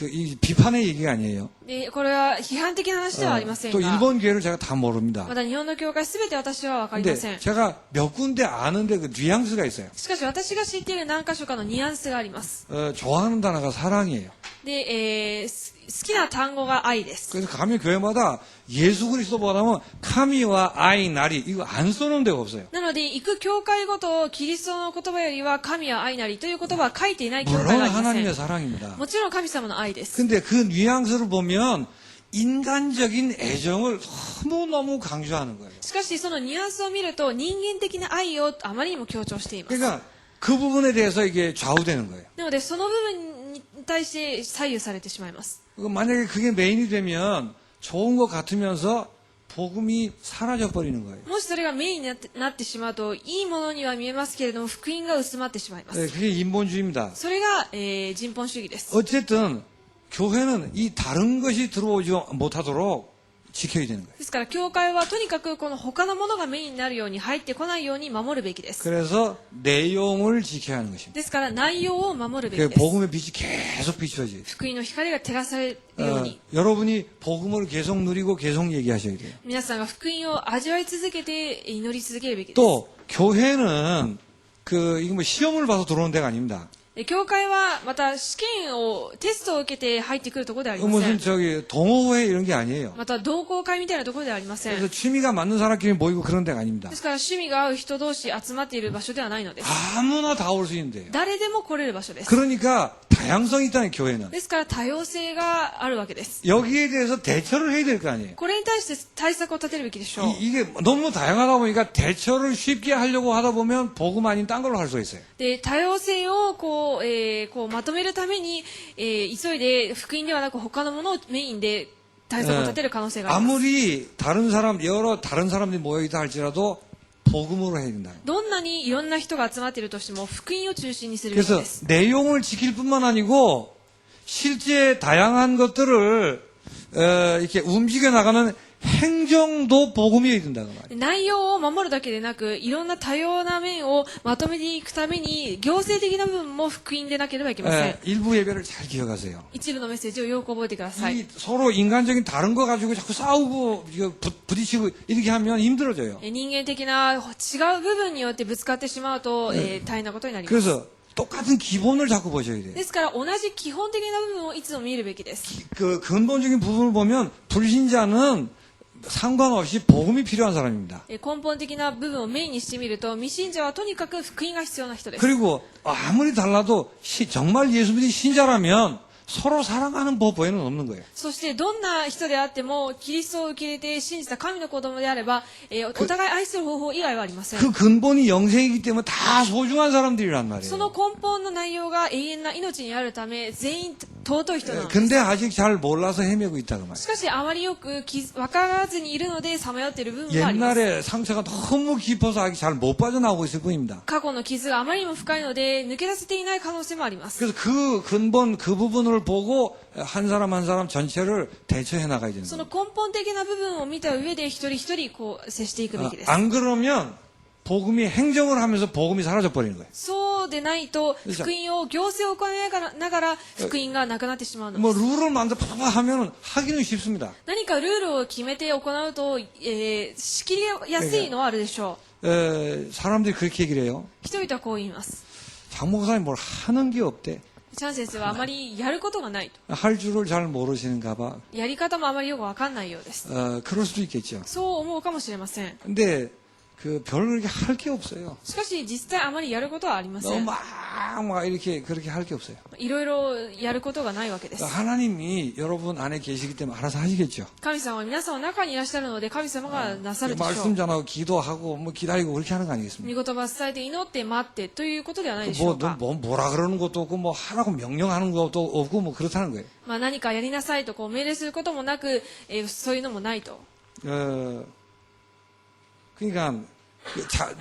이 비판의 얘기가 아니에요. で、これは批判的な話ではありません 또 が、 일본 교회를 제가 다 모릅니다. また日本の教会すべて私はわかりま 근데 せん。 제가 몇 군데 아는데 그 뉘앙스가 있어요. しかし私が知っている何箇所かのニュアンスがあります。 좋아하는 단어가 사랑이에요. で、好きな単語が愛です。 그래서 가면 교회마다 예수 그리스도보다는 카미와 아이 나리 이거 안 써놓은 데가 없어요. なので、行く教会ごと、キリストの言葉よりは神は愛なりという言葉は書いていない教会 물론 がありませ 하나님의 ん。 사랑입니다. もちろん神様の愛です。 근데 그 뉘앙스를 보면 인간적인 애정을 너무너무 강조하는 거예요. しかし、そのニュアンスを見ると、人間的な愛をあまりにも強調しています。 그러니까 그 부분에 대해서 이게 좌우되는 거예요. なので、その部分に対して左右されてしまいます。 만약에 그게 메인이 되면 좋은 것 같으면서 복음이 사라져 버리는 거예요. もしそれがメインになってしまうと、いいものには見えますけれども、福音が薄まってしまいます。 그게 인본주의입니다. それが、人本主義です。 어쨌든 교회는 이 다른 것이 들어오지 못하도록 지켜야 되는 거예요. ですから、教会はとにかくこの他のものがメインになるように、入ってこないように守るべきです。 그래서 내용을 지켜야 하는 것입니다. ですから、内容を守るべき 그 です。 복음의 빛이 계속 비춰져요. 福音の光が照らされるように、 여러분이 복음을 계속 누리고 계속 얘기하셔야 돼요. 皆さんが福音を味わい続けて祈り続けるべきです。 또 교회는 이거 뭐 시험을 봐서 들어오는 데가 아닙니다. 教会はまた試験を、テストを受けて入ってくるところではありませ 무슨 ん。 동호회 이런 게 아니에요. また同好会みたいなところではありません。 그래서 취미가 맞는 사람끼리 모이고 그런 데가 아닙니다. ですから趣味が合う人同士集まっている場所ではないのです。 아무나 다 올 수 있는데요. 誰でも来れる場所です。 그러니까 다양성이 있다는 교회는 ですから多様性があるわけです。 여기에 대해서 대처를 해야 될 거 아니에요. これに対して対策を立てるべきでしょう。 이게 너무 다양하다 보니까 대처를 쉽게 하려고 하다 보면 복음 아닌 딴 걸로 할 수가 있어요. で、多様性をまとめるために、急いで福音ではなく他のものをメインで対策を立てる可能性があります。 아무리 여러 다른 사람들이 모여있다 할지라도 복음으로 해야 된다. どんなにいろんな人が集まっているとしても福音を中心にするべき 그래서 です。 내용을 지킬 뿐만 아니고 실제 다양한 것들을 이렇게 움직여 나가는 행정도 복음이어야 된다는 말이에요. 内容を守るだけでなく、いろんな多様な面をまとめていくために、行政的な部分も福音でなければいけません。 일부 예배를 잘 기억하세요. 一部のメッセージをよく覚えてください。 이 서로 인간적인 다른 거 가지고 자꾸 싸우고 이거 부딪히고 이렇게 하면 힘들어져요. 人間的な違う部分によってぶつかってしまうと、大変なことになります。 그래서 똑같은 기본을 자꾸 보셔야 돼요. ですから同じ基本的な部分をいつも見るべきです。 그 근본적인 부분을 보면 불신자는 상관없이 복음이 필요한 사람입니다. 根本的な部分をメインにしてみると、未信者はとにかく福音が必要な人です。 그리고 아무리 달라도 정말 예수 믿는 신자라면 서로 사랑하는 법 외에는 없는 거예요. そしてどんな人であってもキリストを受け入れて信じた神の子供であれば、お互い愛する方法以外はありません。 그 근본이 영생이기 때문에 다 소중한 사람들이란 말이에요. その根本の内容が永遠な命にあるため、全員尊い人なのです。 근데 아직 잘 몰라서 헤매고 있다 그 말이에요. しかしあまりよく分からずにいるのでさまよっている部分があります。 옛날에 상처가 너무 깊어서 아직 잘 못 빠져나오고 있을 뿐입니다. 過去の傷があまりにも深いので抜け出せていない可能性もあります。 그래서 그 근본 그 부분을 보고 한 사람 한 사람 전체를 대처해 나가야 되는 その 거예요. 根本的な部分を見た上で一人一人こう接していくべきです。 안 그러면 복음이 행정을 하면서 복음이 사라져 버리는 거예요. そうでないと福音を行政を行いながら福音がなくなってしまうのです。 뭐 룰을 만들어 팍팍 하면 하기는 쉽습니다. 何かルールを決めて行うと、仕切りやすいのはあるでしょ 사람들이 그렇게 얘기를 해요. う。人々はこう言います。 장 목사님 뭘 하는 게 없대. チャン先生はあまりやることがないと。 할 줄을 잘 모르시는가 봐. やり方もあまりよくわかんないようです。 그럴 수도 있겠죠. そう思うかもしれません。 근데 별 그렇게 할 게 없어요. しかし実際あまりやることはありませ 너무 ん。 막 이렇게 그렇게 할 게 없어요. いろいろやることがないわけです。 하나님이 여러분 안에 계시기 때문에 알아서 하시겠죠. 神様は皆さんの中にいらっしゃるので神様がなさるでしょう。 말씀 전하고 기도하고 뭐 기다리고 그렇게 하는 거 아니겠습니까? 御言葉伝えて祈って待ってということではないでしょうか。 뭐라 그러는 것도 없고 뭐 하라고 명령하는 것도 없고 뭐 그렇다는 거예요. まあ何かやりなさいとこう命令することもなく、そういうのもないと。 그러니까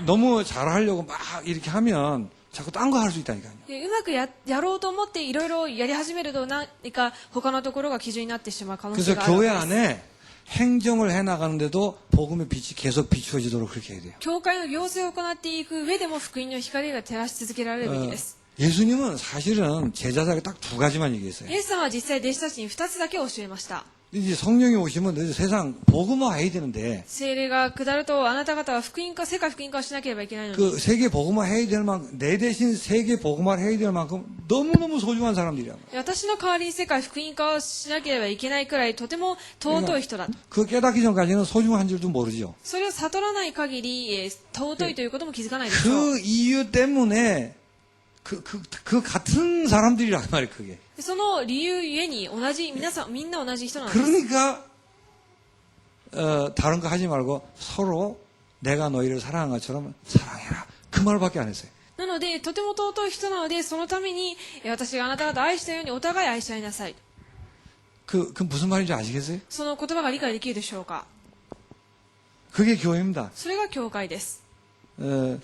너무 잘하려고 막 이렇게 하면 자꾸 딴 거 할 수 있다니까요. でうまくやろうと思っていろいろやり始めると何か他のところが基準になってしまう可能性 그래서 があるわ 교회 けです。 안에 행정을 해 나가는데도 복음의 빛이 계속 비추어지도록 그렇게 해야 돼요. 教会の行政を行っていく上でも福音の光が照らし続けられるべきです。 예수님은 사실은 제자들에게 딱 두 가지만 얘기했어요. イエス様は実際弟子たちに2つだけ教えました。 이제 성령이 오시면 이제 세상 복음화해야 되는데 聖霊が下るとあなた方は福音化世界福音化をしなければいけないのに 그 세계 복음화해야 될 만큼 내 대신 세계 복음화를 해야 될 만큼 너무너무 소중한 사람들이야. 私の代わりに世界福音化をしなければいけないくらいとても尊い人だ。 그 깨닫기 전까지는 소중한 줄도 모르죠. それを悟らない限り、尊いということも気づかないでしょう。 그 이유 때문에 그 같은 사람들이란 말이에요, 그게. その理由ゆえにみんな同じ人なんです。 그러니까 다른 거 하지 말고 서로 내가 너희를 사랑한 것처럼 사랑해라. 그 말밖에 안 했어요. なので、とても尊い人なので、そのために、私があなた方を愛したようにお互い愛し合いなさい。 그 무슨 말인지 아시겠어요? その言葉が理解できるでしょうか。 그게 교회입니다. それが教会です。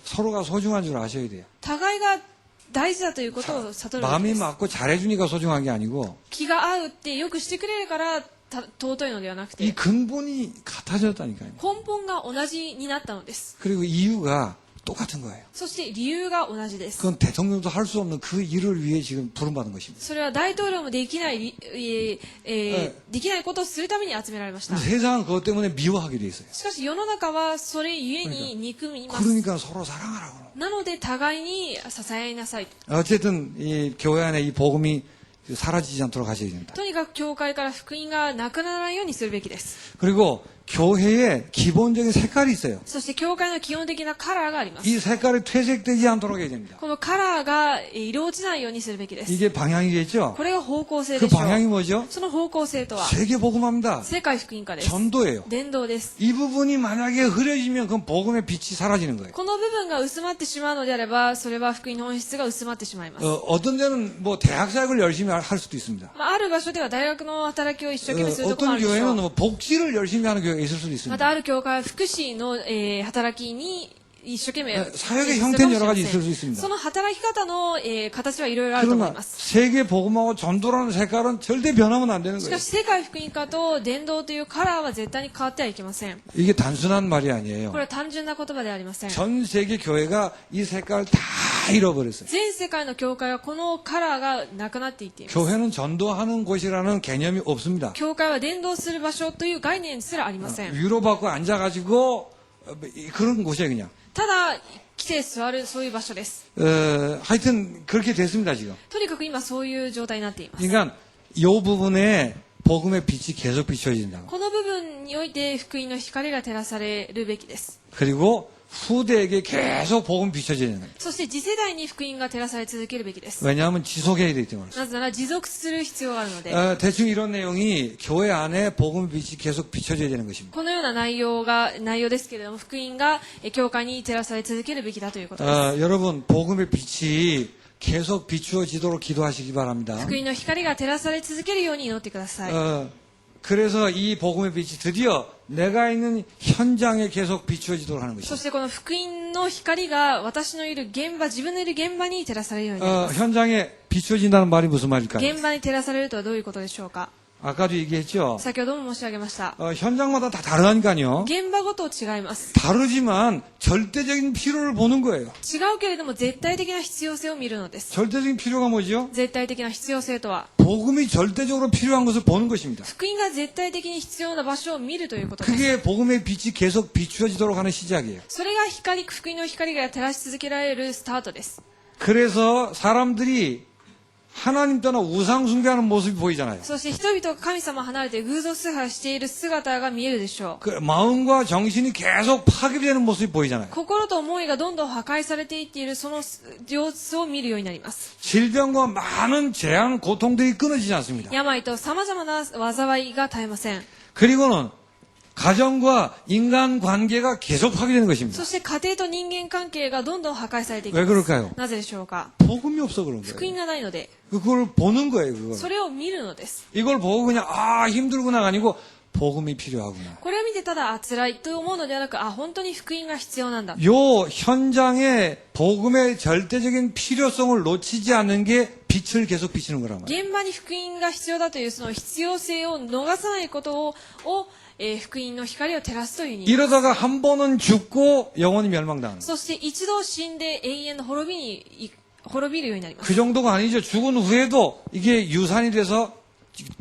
서로가 소중한 줄 아셔야 돼요. 互いが大事だということを悟るべき 마음이 です。 맞고 잘해주니까 소중한 게 아니고 気が合うってよくしてくれるから尊いのではなくて、 이 근본이 같아졌다니까요. 根本が同じになったのです。 그리고 이유가 똑같은 거예요. そして理由が同じです。 그건 대통령도 할 수 없는 그 일을 위해 지금 부름받은 것입니다. それは大統領もできないことをするために集められました。 근데 세상은 그것 때문에 미워하게 돼 있어요. しかし世の中はそれゆえに憎みます。 그러니까 서로 사랑하라고. なので互いに支え合いなさい。 어쨌든 이 교회 안에 이 복음이 사라지지 않도록 하셔야 됩니다. とにかく教会から福音がなくならないようにするべきです。 그리고 교회에 기본적인 색깔이 있어요. そして教会の基本的なカラーがあります。 이 색깔이 퇴색되지 않도록 해야 됩니다. このカラーが色落ちないようにするべきです。 이게 방향이겠죠? これが方向性 그 でしょ 방향이 う。 뭐죠? その方向性とは 세계 복음화입니다. 世界福音化です。 전도예요. 伝道です。 이 부분이 만약에 흐려지면 그건 복음의 빛이 사라지는 거예요. この部分が薄まってしまうのであれば、それは福音の本質が薄まってしまいます。 어떤 데는 뭐 대학 사역을 열심히 할 수도 있습니다. ある場所では大学の働きを一生懸命するところもあ 어떤 るでしょ 교회는 う。 뭐 복지를 열심히 하는 교회가 있을 수도 ま 있습니다. たある教会は福祉の、働きに一生懸命 사역의 형태는 여러 가지 있을 수 있습니다. その働き方の、形はいろいろあると思い 그러나 ます。 세계 복음하고 전도라는 색깔은 절대 변하면 안 되는 し 거예요. かし世界福音化と伝道というカラーは絶対に変わってはいけません。 이게 단순한 말이 아니에요. これは単純な言葉ではありません。 전 세계 교회가 이 색깔을 다 잃어버렸어요. 全世界の教会はこのカラーがなくなっていっています。 교회는 전도하는 곳이라는 개념이 없습니다. 教会は伝道する場所という概念すらありません。 위로받고 앉아가지고 그런 곳이에요 그냥. ただ来て座るそういう場所です。 하여튼 그렇게 됐습니다 지금. とにかく今そういう状態になっています。 그러니까 이 부분에 복음의 빛이 계속 비춰진다고. この部分において福音の光が照らされるべきです。 그리고 후대에게 계속 복음 비춰져야 되는 거예요. そして次世代に福音が照らされ続けるべきです。 왜냐하면 지속해야 되기 때문에. なぜなら持続する必要があるので、 대충 이런 내용이 교회 안에 복음 빛이 계속 비춰져야 되는 것입니다. このような内容ですけれども、福音が教会に照らされ続けるべきだということです。 여러분 복음의 빛이 계속 비추어지도록 기도하시기 바랍니다. 福音の光が照らされ続けるように祈ってください。 그래서 이 복음의 빛이 드디어 내가 있는 현장에 계속 비추어지도록 하는 そ 것입니다. してこの福音の光が私のいる現場、自分のいる現場に照らされるようになります。 현장에 비추어진다는 말이 무슨 말일까요? 現場に照らされるとはどういうことでしょうか。 아까도 얘기했죠. 先ほども申し上げました。 현장마다 다 다르다니까요. 現場ごと違います。 다르지만 절대적인 필요를 보는 거예요. 違うけれども絶対的な必要性を見るのです。 절대적인 필요가 뭐죠? 絶対的な必要性とは、 복음이 절대적으로 필요한 것을 보는 것입니다. 福音が絶対的に必要な場所を見るということです。 그게 복음의 빛이 계속 비추어지도록 하는 시작이에요. それが光、福音の光が照らし続けられるスタートです。 그래서 사람들이 하나님 떠나 우상 숭배하는 모습이 보이잖아요. そして人々が神様を離れて偶像崇拝している姿が見えるでしょう。 그 마음과 정신이 계속 파괴되는 모습이 보이잖아요. 心と思いがどんどん破壊されていっているその様子を見るようになります。 질병과 많은 재앙, 고통들이 끊어지지 않습니다. 病と様々な災いが絶えません。 그리고는 가정과 인간 관계가 계속 파괴되는 것입니다. そして家庭と人間関係がどんどん破壊されていき 왜 ます。 그럴까요? なぜでしょうか。 복음이 없어 그런 福 거예요. 音がないので、 그걸 보는 거예요, 그걸. それを見るのです。 이걸 보고 그냥 힘들구나가 아니고 복음이 필요하구나. これを見てただ辛いと思うのではなく、本当に福音が必要なんだ。 요 현장에 복음의 절대적인 필요성을 놓치지 않는 게 빛을 계속 비치는 거란 말이에요. 現場に福音が必要だというその必要性を逃さないことを福音の光を照らすという意味。 이러다가 한 번은 죽고 영원히 멸망당하는. そして一度死んで永遠の滅びるようになります。 그 정도가 아니죠. 죽은 후에도 이게 유산이 돼서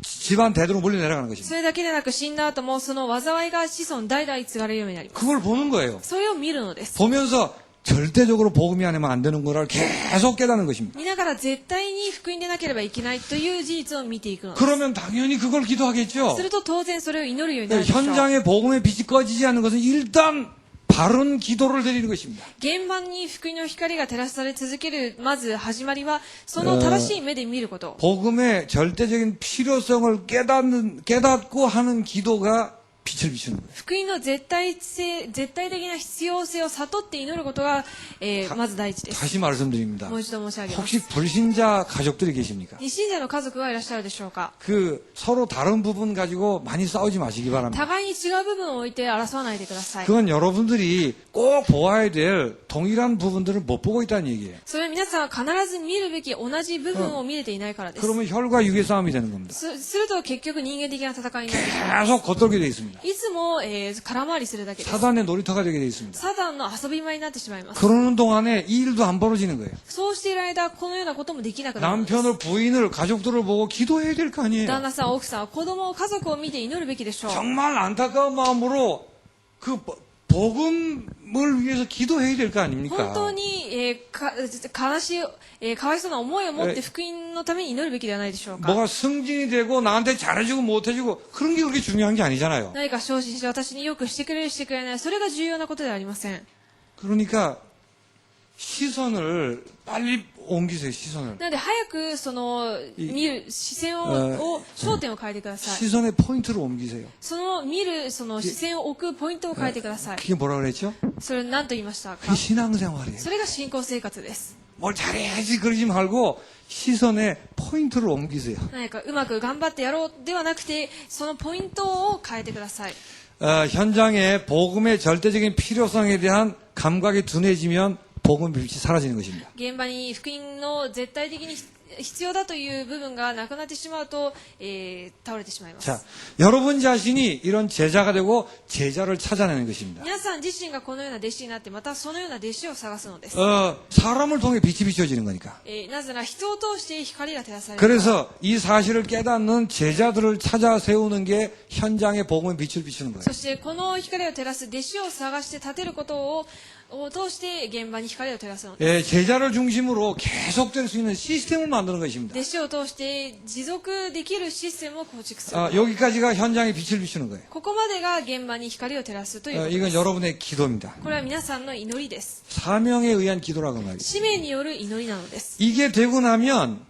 집안 대대로 물려 내려가는 そ 것입니다. れだけでなく死んだ後もその災いが子孫代々継がれるようになります。 그걸 보는 거예요. それを見るのです。 보면서 절대적으로 복음이 아니면 안 되는 거를 계속 깨닫는 것입니다. 見ながら絶対に福音でなければいけないという事実を見ていくのです。 그러면 당연히 그걸 기도하겠죠. すると当然それを祈るようになるでしょう。 현장에 복음의 빛이 꺼지지 않는 것은 일단 바른 기도를 드리는 것입니다. 現場に福音の光が照らされ続けるまず始まりはその正しい目で見ること。 복음의 절대적인 필요성을 깨닫고 하는 기도가 빛을 비추는 거예요. 福音の絶対的な必要性を悟って祈ることが、まず第一です。 다시 말씀드립니다. もう一度申し上げます。 혹시 불신자 가족들이 계십니까? 未信者の家族がいらっしゃるでしょうか。 그 서로 다른 부분 가지고 많이 싸우지 마시기 바랍니다. 互いに違う部分を置いて争わないでください。 그건 여러분들이 꼭 보아야 될 동일한 부분들을 못 보고 있다는 얘기예요. それは皆さんが必ず見るべき同じ部分を見れていないからです。 그러면 혈과 육의 싸움이 되는 겁니다. すると結局人間的な戦いになってしまいます。 계속 겉돌게 되어 있습니다. いつも、空回りするだけです。 사단의 놀이터가 되게 되어 있습니다. サタンの遊び場になってしまいます。 그러는 동안에 이 일도 안 벌어지는 거예요. そうしている間、このようなこともできなくなるのです。 남편을 부인을 가족들을 보고 기도해야 될 거 아니에요. 旦那さん、奥さんは子供、家族を見て祈るべきでしょう。 정말 안타까운 마음으로 그 복음을 위해서 기도해야 될 거 本 아닙니까? 当に、悲しい、かわいそうな思いを持って福音のために祈るべきではないでしょうか。 뭐가 승진이 되고 나한테 잘해주고 못해주고 그런 게 그렇게 중요한 게 아니잖아요. 何か昇進して私によくしてくれるしてくれない、それが重要なことではありません。 그러니까 시선을 빨리 옮기세요. 시선을. なので早くその見る視線を焦点を変えてください。 시선의 포인트를 옮기세요. その見るその視線を置くポイントを変えてください。 그게 뭐라 그랬죠? それ何と言いましたか。 그게 신앙생활이에요. それが信仰生活です。 뭘 잘해야지 그러지 말고 시선의 포인트를 옮기세요. 何かうまく頑張ってやろうではなくて、そのポイントを変えてください。 현장에 복음의 절대적인 필요성에 대한 감각이 둔해지면 복음의 빛이 사라지는 것입니다. 現場に福音の絶対的に必要だという部分がなくなってしまうと、倒れてしまいます。 자, 여러분 자신이 이런 제자가 되고 제자를 찾아내는 것입니다. 皆さん自身がこのような弟子になって、またそのような弟子を探すのです。 사람을 통해 빛이 비춰지는 거니까. なぜなら人を通して光が照らされる。 그래서 이 사실을 깨닫는 제자들을 찾아 세우는 게 현장의 복음의 빛을 비추는 거예요. そしてこの光を照らす弟子を探して立てることを通して現場に光を照らすのです。 제자를 중심으로 계속될 수 있는 시스템을 만드는 것입니다. 弟子を通して持続できるシステムを構築する。 여기까지가 현장에 빛을 비추는 거예요. ここまでが現場に光を照らすということで 이건 す。 여러분의 기도입니다. これは皆さんの祈りです。 사명에 의한 기도라고 말이에요. 使命による祈りなのです。 이게 되고 나면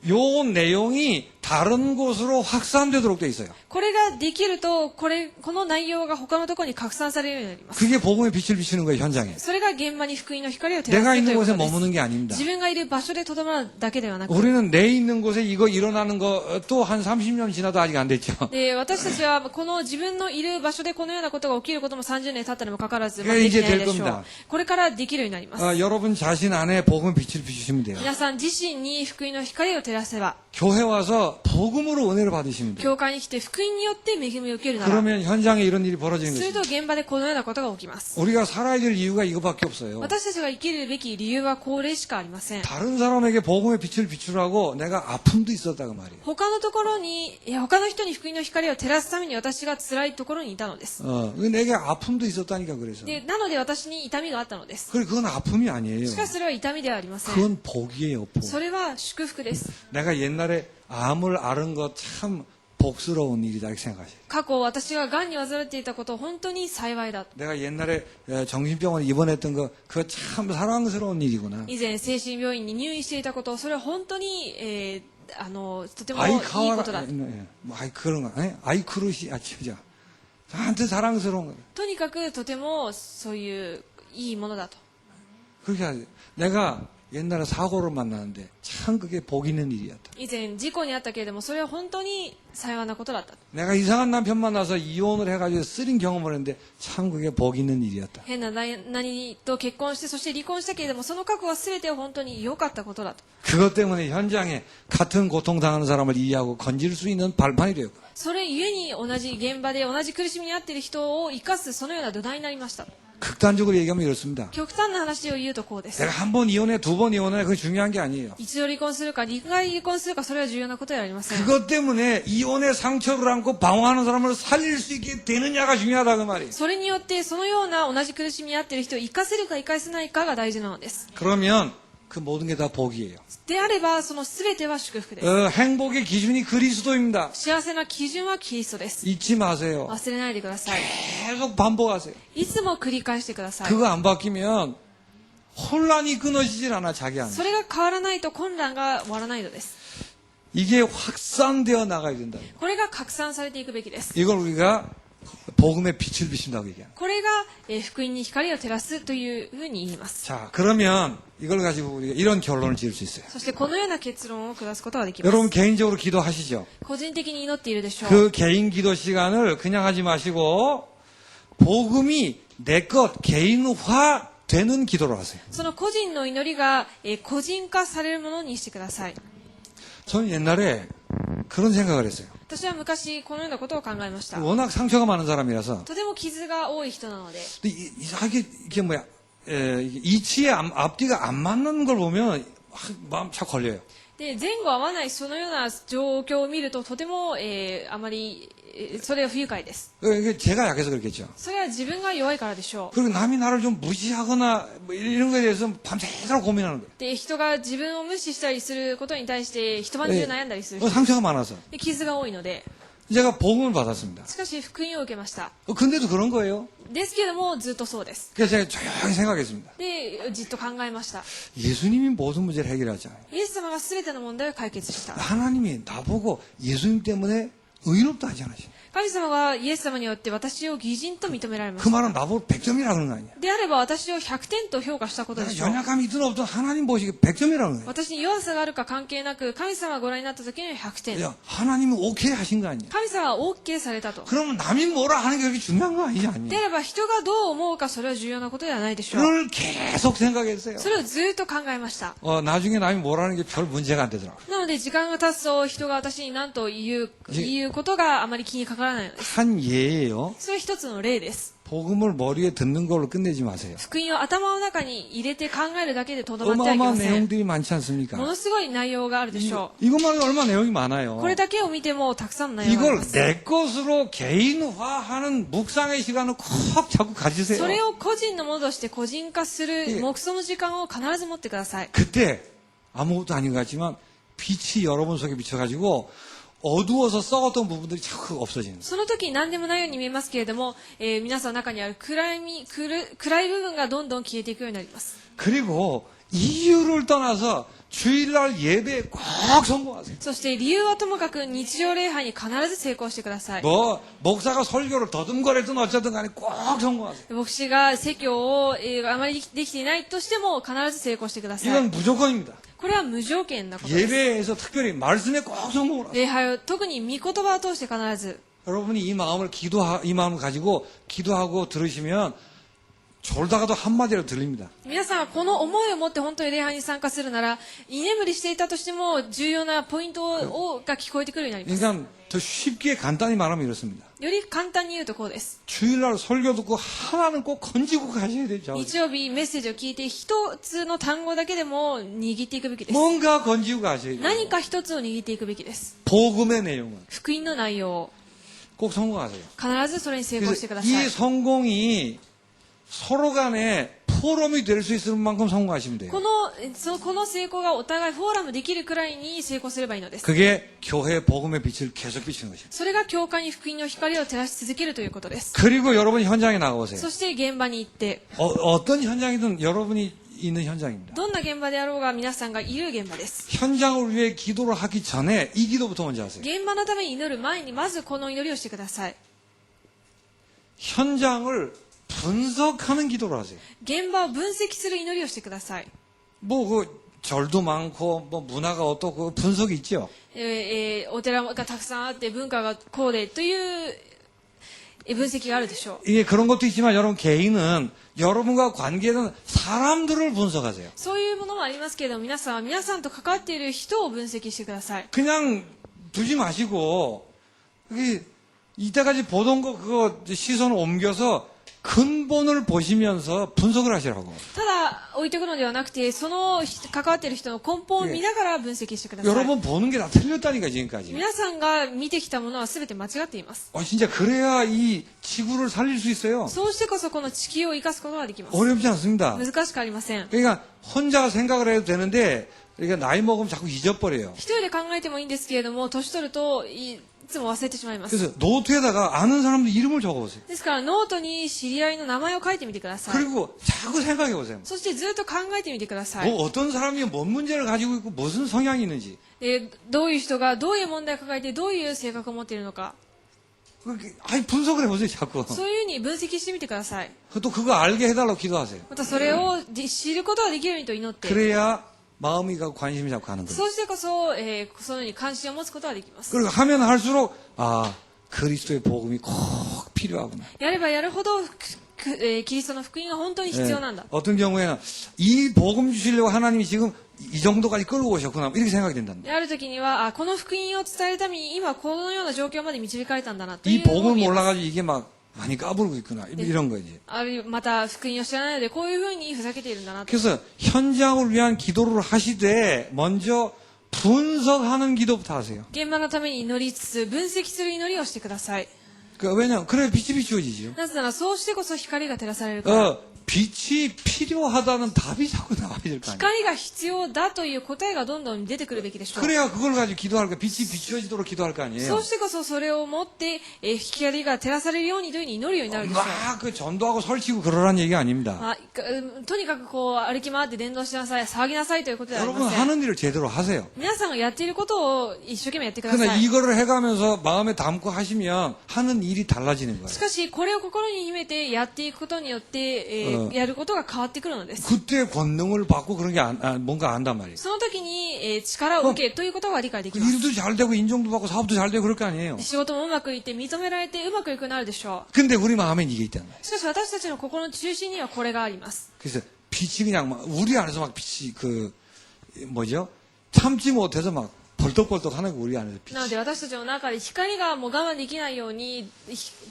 요 내용이 다른 곳으로 확산되도록 돼 있어요. これができると、この内容が他のところに拡散されるようになります。 그게 복음의 빛을 비추는 거예요, 현장에. それが現場に福音の光を照ら 내가 すと 있는 いうこ 곳에 とです。 머무는 게 아닙니다. 自分がいる場所でとどまるだけではなく、 우리는 내 있는 곳에 이거 일어나는 것도 한 30년 지나도 아직 안 됐죠. で私たちはこの自分のいる場所でこのようなことが起きることも30年経ったにもかかわらず、まだできないでしょ 이제될겁니다 う。これからできるようになります。 여러분 자신 안에 복음의 빛을 비추시면 돼요. 皆さん自身に福音の光を照らせば、 교회 와서 복음으로 은혜를 받으시면 돼요. 教会に来て福音によって恵みを受けるなら、 그러면 현장에 이런 일이 벌어지는 する 것입니다. と現場でこのようなことが起きます。 우리가 살아야 될 이유가 이거밖에 없어요. 私たちが生きるべき理由はこれしかありません。 다른 사람에게 복음의 빛을 비추라고 내가 아픔도 있었다고 말이에요. 他のところに、他の人に福音の光を照らすために私が辛いところにいたのです。 내게 아픔도 있었다니까 그래서. で、なので私に痛みがあったのです。 그건 아픔이 아니에요. しかしそれは痛みではありません。 그건 복이에요, 복. それは祝福です。 내가 옛날에 암을 앓은 거 참 복스러운 일이다 이렇게 생각하세요. 過去私が癌に患っていたこと本当に幸いだ。 내가 옛날에 정신병원에 입원했던 거 그거 참 사랑스러운 일이구나. 以前精神病院に入院していたこと、それは本当に、とてもい 아이 いことだ。 아이 그런 거, 아이 크루시, 진짜 저한테 사랑스러운 거. とにかくとてもそういういいものだと。 그렇게 하지. 내가 옛날에 사고를 만났는데 참 그게 복 있는 일이었다. 以前事故にあったけれども、それは本当に幸いなことだった。 내가 이상한 남편 만나서 이혼을 해가지고 쓰린 경험을 했는데 참 그게 복 있는 일이었다. 変な何と結婚してそして離婚したけれども、その過去は全て本当に良かったことだと。 그것 때문에 현장에 같은 고통당하는 사람을 이해하고 건질 수 있는 발판이 되었구나. それゆえに同じ現場で同じ苦しみに遭っている人を生かすそのような土台になりました。 극단적으로 얘기하면 이렇습니다. 極端な話を言うとこうです。 내가 한 번 이혼해, 두 번 이혼해, 그게 중요한 게 아니에요. 一度離婚するか2回離婚するか、それは重要なことではありません。 그것 때문에 이혼의 상처를 안고 방황하는 사람을 살릴 수 있게 되느냐가 중요하다 그 말이에요. それによってそのような同じ苦しみに遭っている人を生かせるか生かせないかが大事なのです。 그러면 그 모든 게 다 복이에요. であればその全ては祝福です。 행복의 기준이 그리스도입니다. 幸せな基準はキリストです。 잊지 마세요. 忘れないでください。 계속 반복하세요. いつも繰り返してください。 그거 안 바뀌면 혼란이 끊어지질 않아 자기 안에. それが変わらないと混乱が終わらないのです。 이게 확산되어 나가야 된다. これが拡散されていくべきです。 이걸 우리가 복음의 빛을 비춘다고 얘기합니다. これが、福音に光を照らすというふうに言います。 자, 그러면 이걸 가지고 우리가 이런 결론을 지을 수 있어요. そしてこのような結論を下すことができます。 여러분 개인적으로 기도하시죠. 個人的に祈っているでしょう。 그 개인 기도 시간을 그냥 하지 마시고 복음이 내 것 개인화 되는 기도를 하세요. その個人の祈りが、個人化されるものにしてください。 저는 옛날에 그런 생각을 했어요. 私は昔このようなことを考えました。 워낙 상처가 많은 사람이라서 とても傷が多い人なので、 이상하게 이게 뭐야 이치의 앞뒤가 안 맞는 걸 보면 마음 착 걸려요. で前後合わないそのような状況を見るととても、あまり、それは不愉快です。 이게 제가 약해서 그렇겠죠. それは自分が弱いからでしょう。 그리고 남이 나를 좀 무시하거나 뭐 이런 거에 대해서 밤새도록 고민하는 거예요. で人が自分を無視したりすることに対して一晩中悩んだりする人、 상처가 많아서 で傷が多いので、 제가 복음을 받았습니다. しかし福音を受けました。 근데도 그런 거예요. ですけどもずっとそうです。 그래서 제가 조용히 생각했습니다. でじっと考えました。 예수님이 모든 문제를 해결하잖아요. イエス様が全ての問題を解決した。 하나님이 나보고 예수님 때문에 의롭다 하지 않으시네. 神様がイエス様によって私を義人と認められま 그 した。 말은 나보고 100점이라는 거 아니야. であれば私を100点と評価したことでしょう。 연약함이 있든 없든 하나님 보시기에 100점이라는 거예요. 私に弱さがあるか関係なく神様がご覧になった時には100点。 야, 하나님은 오케이 하신 거 아니야. 神様は OK されたと。 그러면 남이 뭐라 하는 게 그렇게 중요한 거 아니지 で 않니? あれば人がどう思うかそれは重要なことではないでしょう。 그걸 계속 생각했어요. それをずっと考えました。 나중에 남이 뭐라 하는 게 별 문제가 안 되더라고요. なので時間が経つと人が私に何と言うことがあまり気にかからないのです。 한 예예요. それは一つの例です。 복음을 머리에 듣는 걸로 끝내지 마세요. 福音を頭の中に入れて考えるだけでとどまってはいけま 어마어마한 せん。 내용들이 많지 않습니까? ものすごい内容があるでしょ 이것만 해도 얼마나 내용이 많아요. う。これだけを見てもたくさんの内容があり 이걸 ます。 내 것으로 개인화하는 묵상의 시간을 꼭 자꾸 가지세요. それを個人のものとして個人化する黙想の時間を必ず持ってください。 그때 아무것도 아닌 것 같지만 빛이 여러분 속에 비춰가지고 어두워서 썩었던 부분들이 자꾸 없어지는 거예요. その時何でもないように見えますけれども、皆さんの中にある暗い部分がどんどん消えていくようになります。 그리고 이유를 떠나서 주일날 예배에 꼭 성공하세요. そして理由はともかく日常礼拝に必ず成功してください。 뭐 목사가 설교를 더듬거리든 어쩌든 간에 꼭 성공하세요. 牧師が説教を、あまりできていないとしても必ず成功してください。 이건 무조건입니다. これは無条件なことです。 예배에서 특별히 말씀에 꼭 성공을 하세요. 礼拝を特に御言葉を通して必ず 여러분이 이 마음을 가지고 기도하고 들으시면 졸다가도 한마디로 들립니다. 皆さんはこの思いを持って本当に礼拝に参加するなら居眠りしていたとしても重要なポイントが聞こえてくるようになります。 그러니까 더 쉽게 간단히 말하면 이렇습니다. より簡単に言うとこうです。 주일날 설교 듣고 하나는 꼭 건지고 가셔야 되죠. 日曜日メッセージを聞いて一つの単語だけでも握っていくべきです。 뭔가 건지고 가셔야 돼요. 何か一つを握っていくべきです。 복음의 내용은 福音の内容を 꼭 성공하세요. 必ずそれに成功してくだ 그래서 さい。 이 성공이 서로 간에 포럼이 될 수 있을 만큼 성공하시면 돼요. この成功がお互いフォーラムできるくらいに成功すればいいのです。 그게 교회의 복음의 빛을 계속 비치는 것입니다. それが教会に福音の光を照らし続けるということです。 그리고 여러분 현장에 나가보세요. そして現場に行って、 어떤 현장이든 여러분이 있는 현장입니다. どんな現場であろうが皆さんがいる現場です。 현장을 위해 기도를 하기 전에 이 기도부터 먼저 하세요. 現場のために祈る前にまずこの祈りをしてください。 현장을 분석하는 기도를 하세요. 現場を分析する祈りをしてください。 뭐 그 절도 많고 뭐 문화가 어떻고 분석이 있죠. お寺がたくさんあって文化がこうでという分析があるでしょう。 이게 그런 것도 있지만 여러분 개인은 여러분과 관계는 사람들을 분석하세요. そういうものもありますけれども皆さんは皆さんと関わっている人を分析してください。 그냥 두지 마시고 이게 이때까지 보던 거 그거 시선을 옮겨서 근본을 보시면서 분석을 하시라고. ただ置いておくのではなくてその関わっている人の根本を見ながら分析してください。 여러분 보는 게 다 틀렸다니까 지금까지. 皆さんが見てきたものは全て間違っています。 진짜 그래야 이 지구를 살릴 수 있어요. そうしてこそこの地球を生かすことができます。 어렵지 않습니다. 難しくありません。 그러니까 혼자 생각을 해도 되는데 그러니까 나이 먹으면 자꾸 잊어버려요. 一人で考えてもいいんですけれども年取るといつも忘れてしまいます。 그래서 노트에다가 아는 사람들 이름을 적어보세요. ですからノートに知り合いの名前を書いてみてください。 그리고 자꾸 생각해보세요. そしてずっと考えてみてください。 뭐 어떤 사람이 뭔 문제를 가지고 있고 무슨 성향이 있는지 どういう人がどういう問題を抱えてどういう性格を持っているのか 아니 분석을 해보세요 자꾸. そういうふうに分析してみてください。 또 그거 알게 해달라고 기도하세요. またそれを知ることができるようにと祈って 그래야 마음이 가고 관심이 자꾸 가는 거예요. そうしてこそ、そのように関心を持つことができます。 그리고 하면 할수록 아 그리스도의 복음이 꼭 필요하구나. やればやるほどキリストの福音が本当に必要なんだ。 어떤 경우에는 이 복음 주시려고 하나님이 지금 이 정도까지 끌고 오셨구나 이렇게 생각이 된답니다. である時にはこの福音を伝えるために今このような状況まで導かれたんだなとい 이 うのを 복음을 見えます。 몰라가지고 이게 막 많이 까불고 있구나 이런 거지. あるいはまた福音を知らないのでこういうふうにふざけているんだなと。 그래서 현장을 위한 기도를 하시되 먼저 분석하는 기도부터 하세요. 現場のために祈りつつ分析する祈りをしてください。 왜냐면 그래 빛이 비추어지죠. なぜならそうしてこそ光が照らされるから。 빛이 필요하다는 답이 자꾸 나와야 될 거 아니에요. 光が必要だという答えがどんどん出てくるべきでしょう。 그래야 그걸 가지고 기도할 거, 빛이 비추어지도록 기도할 거 そ 아니에요. うしてこそそれを持って、光が照らされるようにというふうに祈るようになるでしょう。 막 그 전도하고 설치고 그러라는 얘기가 아닙니다. とにかくこう歩き回って伝道しなさい、騒ぎなさいということではあり 여러분 ません。 하는 일을 제대로 하세요. 皆さんがやっていることを一生懸命やってくださ 그러나 い。 이거를 해가면서 마음에 담고 하시면 하는 일이 달라지는 し 거예요. かしこれを心に秘めてやっていくことによって、やることが変わってくるのです。 그때 권능을 받고 그런 게 뭔가 안단 말이에요. その時に、力を受けということが理解できます。 일도 잘 되고 인정도 받고 사업도 잘 되고 그럴 거 아니에요. 仕事もうまくいって認められてうまくいくようになるでしょ 근데 우리 마음엔 이게 있단 말이에요. う。しかし私たちの心の中心にはこれがあります。 그래서 빛이 그냥 막 우리 안에서 막 빛이 그 뭐죠? 참지 못해서 막 벌떡벌떡 하는 거 우리 안에서 빛이. なので私たちの中で光がもう我慢できないように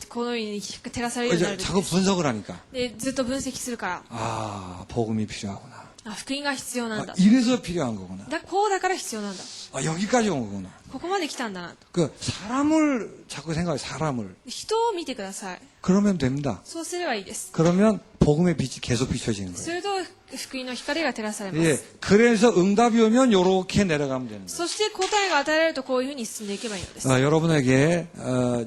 このように照らされるようになる 이제 べき 자꾸 です。 분석을 하니까 でずっと分析するから、 아 복음이 필요하구나. 福音が必要なんだ。 이래서 필요한 거구나. こうだから必要なんだ。 여기까지 온 거구나. ここまで来たんだなと。 그 사람을 자꾸 생각해 사람을. 人を見てください。 그러면 됩니다. そうすればいいです。 그러면 복음의 빛이 계속 비춰지는 す 거예요. ると福音の光が照らされま 예, す。 그래서 응답이 오면 요렇게 내려가면 되는 거예요. そして答えが与えられるとこういうふうに進んでいけばいいのです。 여러분에게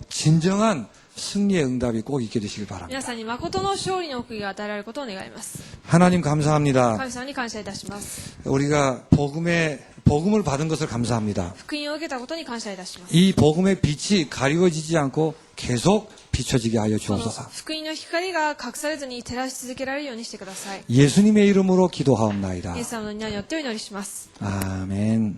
진정한 승리의 응답이 꼭 있게 되시길 바랍니다. 皆さんに誠の勝利の奥義が与えられることを願います。 하나님 감사합니다. 神様に感謝いたします。 우리가 복음을 받은 것을 감사합니다. 福音を受けたことに感謝いたします。 이 복음의 빛이 가리워지지 않고 계속 비춰지게 하여 この 주옵소서. 福音の光が隠されずに照らし続けられるようにしてください。 예수님의 이름으로 기도하옵나이다. イエス様の皆によってお祈りします。 아멘.